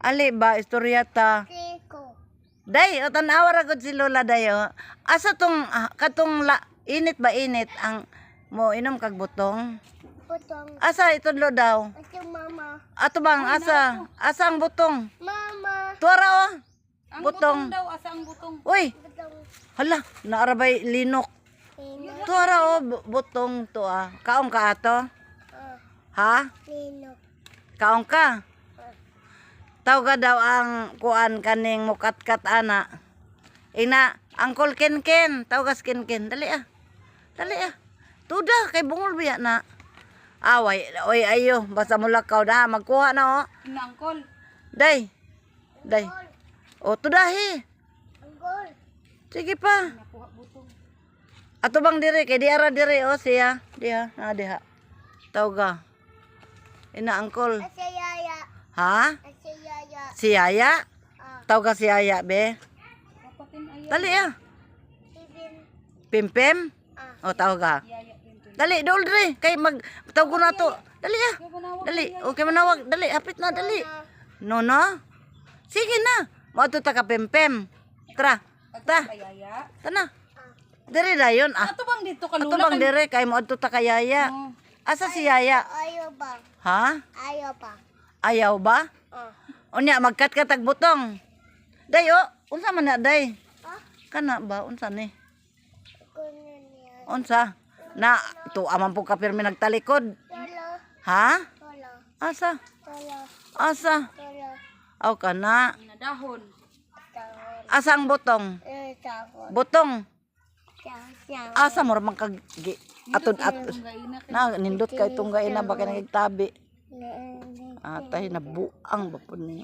Ali ba istoryata? Siko. Day, o tanawa ra gud si Lola dayo. Asa tong katong init ba init ang mo inom kag butong? Butong. Asa itudlo daw? Ito mama. Ato bang asa? Asa ang butong? Mama. Tuara o. Ang Butong. butong daw, asa ang butong? Uy, Butong. hala, naarabay linok. Nino. Tuara o butong to ah. Kaong ka ato? Ha? Nino. Kaong ka? Tawga daw ang kuan kaning mukatkat ana. Ina, Uncle Ken. Tawgas Ken. Dali ah. Dali ah. Tuda kay bungol biya na. Away, oy ayo, basta mulakaw na magkuha na oh. Inangkol. Day. Day. O tudahi. Anggol. Sige pa. Nakuha butong. Ato bang diri kay diara diri oh siya. Diha, na diha. Tawga. Ina Uncle. Asa yaya. Ha? Asa yaya. Si Yaya? Tawga si Yaya be. Kapatin ayaw. Dali ah. Ibin. Pimpim? O tawga. Yaya pinto. Dali, dol dre. Kay mag tawag ko na to. Dali ah. Kaya manawag. Dali. Okay manawag. Dali, hapit na dali. Nono. Sige na. Mo to ta ka pimpim. Tra. Ta. Kayaya. Tana. Diri dayon ah. Ato bang dito ka Ato lula? bang dire kay mo adto ta ka Yaya. Oh. Asa si Yaya? Ayaw ba? Ha? Ayaw ba? Ayaw ba? Unya magkat-katag butong. Day oh, unsa man na day? Kana ba unsa ni? Kunin niya. Unsa? Na to aman po ka pirmi nagtalikod. Tolo. Ha? Tolo. Asa? Tolo. Asa? Tolo. Aw kana. Nadahon. Tawon. Asang butong? Tawon. Butong. Tawon. Asa mo ramang kag atod Gaina kay. na nindot kay tungga ina ba kay nagtabi. Tawon. Atay na buang ba po ni.